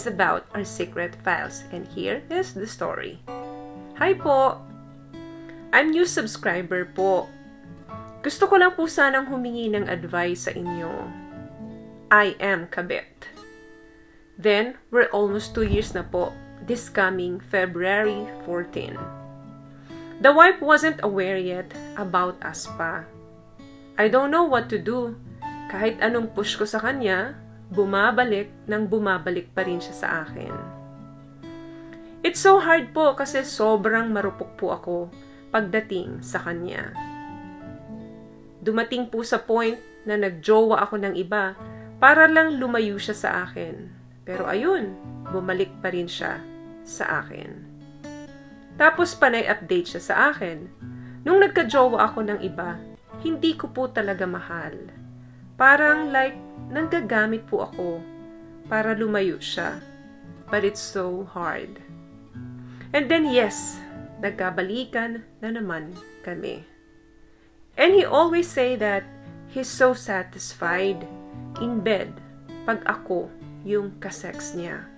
is about our secret files, and here is the story. Hi po! I'm new subscriber po. Gusto ko lang po sanang humingi ng advice sa inyo. I am kabit. Then, we're almost 2 years na po, this coming February 14. The wife wasn't aware yet about us pa. I don't know what to do. Kahit anong push ko sa kanya, bumabalik pa rin siya sa akin. It's so hard po kasi sobrang marupok po ako pagdating sa kanya. Dumating po sa point na nagjowa ako ng iba para lang lumayo siya sa akin. Pero ayun, bumalik pa rin siya sa akin. Tapos panay update siya sa akin. Nung nagkajowa ako ng iba, hindi ko po talaga mahal. Parang like, nanggagamit po ako para lumayo siya. But it's so hard. And then yes, nagkabalikan na naman kami. And he always say that he's so satisfied in bed pag ako yung kasex niya.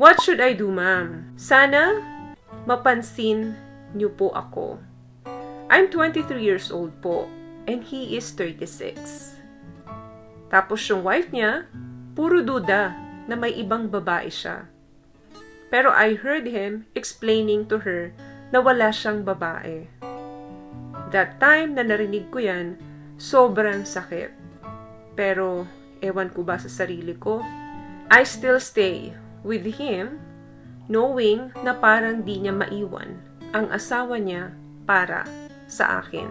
What should I do, ma'am? Sana mapansin niyo po ako. I'm 23 years old po and he is 36. Tapos yung wife niya, puro duda na may ibang babae siya. Pero I heard him explaining to her na wala siyang babae. That time na narinig ko yan, sobrang sakit. Pero ewan ko ba sa sarili ko, I still stay with him knowing na parang di niya maiwan ang asawa niya para sa akin.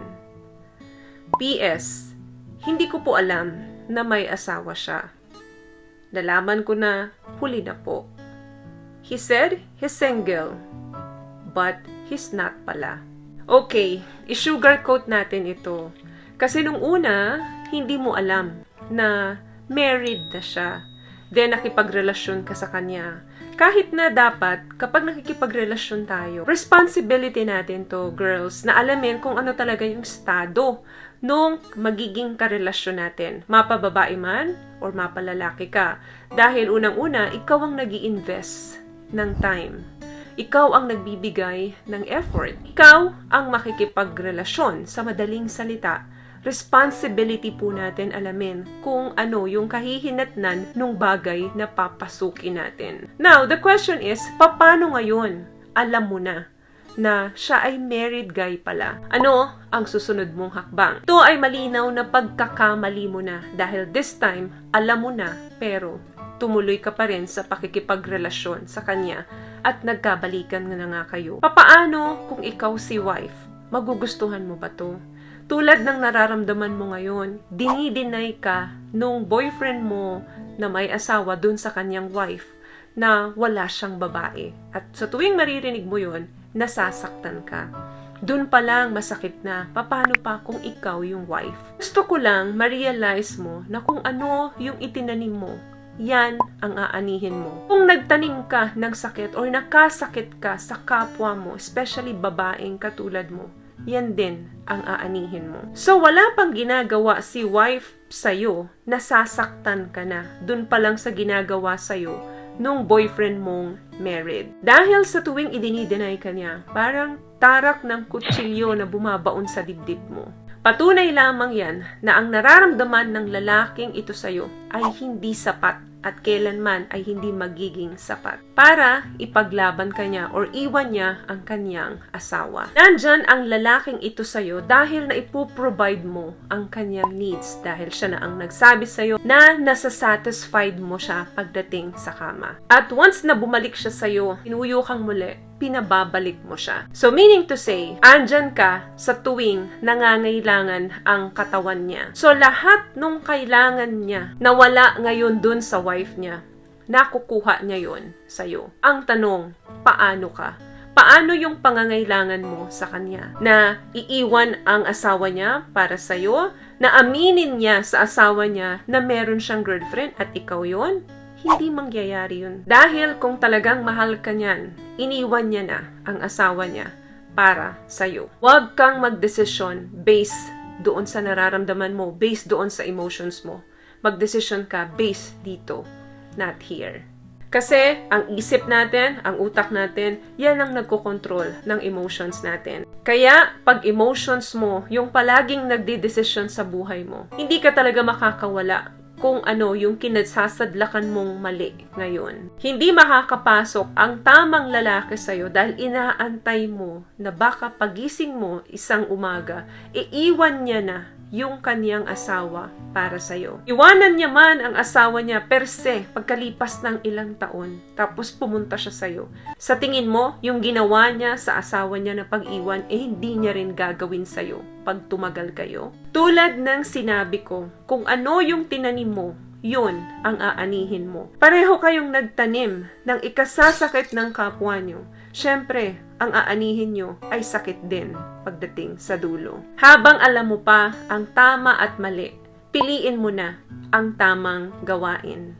P.S. Hindi ko po alam na may asawa siya. Nalaman ko na huli na po. He said he's single, but he's not pala. Okay, i-sugarcoat natin ito. Kasi nung una, hindi mo alam na married na siya. Then nakipagrelasyon ka sa kanya. Kahit na dapat, kapag nakikipagrelasyon tayo, responsibility natin to, girls, na alamin kung ano talaga yung estado nung magiging karelasyon natin. Mapababae man or mapalalaki ka. Dahil unang-una, ikaw ang nag-i-invest ng time. Ikaw ang nagbibigay ng effort. Ikaw ang makikipagrelasyon. Sa madaling salita, responsibility po natin alamin kung ano yung kahihinatnan ng bagay na papasukin natin. Now, the question is, paano ngayon alam mo na siya ay married guy pala? Ano ang susunod mong hakbang? Ito ay malinaw na pagkakamali mo na dahil this time, alam mo na pero tumuloy ka pa rin sa pakikipagrelasyon sa kanya at nagkabalikan na nga kayo. Papaano kung ikaw si wife? Magugustuhan mo ba to? Tulad ng nararamdaman mo ngayon, dinideny ka nung boyfriend mo na may asawa dun sa kanyang wife na wala siyang babae. At sa tuwing maririnig mo yun, nasasaktan ka. Dun pa lang masakit na, paano pa kung ikaw yung wife? Gusto ko lang ma-realize mo na kung ano yung itinanim mo, yan ang aanihin mo. Kung nagtanim ka ng sakit or nakasakit ka sa kapwa mo, especially babaeng katulad mo, yan din ang aanihin mo. So, wala pang ginagawa si wife sa'yo, nasasaktan ka na. Dun pa lang sa ginagawa sa'yo nung boyfriend mong married. Dahil sa tuwing idinideny ka niya, parang tarak ng kutsilyo na bumabaon sa dibdib mo. Patunay lamang yan na ang nararamdaman ng lalaking ito sa'yo ay hindi sapat at kailanman ay hindi magiging sapat para ipaglaban ka niya or iwan niya ang kanyang asawa. Nandyan ang lalaking ito sa'yo dahil na ipoprovide mo ang kanyang needs dahil siya na ang nagsabi sa'yo na nasasatisfied mo siya pagdating sa kama. At once na bumalik siya sa'yo, pinuyo kang muli, pinababalik mo siya. So meaning to say, andyan ka sa tuwing nangangailangan ang katawan niya. So lahat nung kailangan niya na wala ngayon dun sa wife niya, nakukuha niya yon sa'yo. Ang tanong, paano ka? Paano yung pangangailangan mo sa kanya? Na iiwan ang asawa niya para sa'yo? Na aminin niya sa asawa niya na meron siyang girlfriend at ikaw yon? Hindi mangyayari yun. Dahil kung talagang mahal ka niyan, iniwan niya na ang asawa niya para sa'yo. Huwag kang magdesisyon based doon sa nararamdaman mo, based doon sa emotions mo. Magdesisyon ka based dito, not here. Kasi ang isip natin, ang utak natin, yan ang nagkokontrol ng emotions natin. Kaya pag emotions mo, yung palaging nagdidesisyon sa buhay mo, hindi ka talaga makakawala kung ano yung kinasasadlakan mong mali ngayon. Hindi makakapasok ang tamang lalaki sa'yo dahil inaantay mo na baka pagising mo isang umaga, iiwan niya na yung kanyang asawa para sa'yo. Iwanan niya man ang asawa niya per se pagkalipas ng ilang taon, tapos pumunta siya sa'yo. Sa tingin mo, yung ginawa niya sa asawa niya na pag-iwan, hindi niya rin gagawin sa'yo pag tumagal kayo? Tulad ng sinabi ko, kung ano yung tinanim mo, yun ang aanihin mo. Pareho kayong nagtanim ng ikasasakit ng kapwa nyo. Siyempre, ang aanihin nyo ay sakit din pagdating sa dulo. Habang alam mo pa ang tama at mali, piliin mo na ang tamang gawain.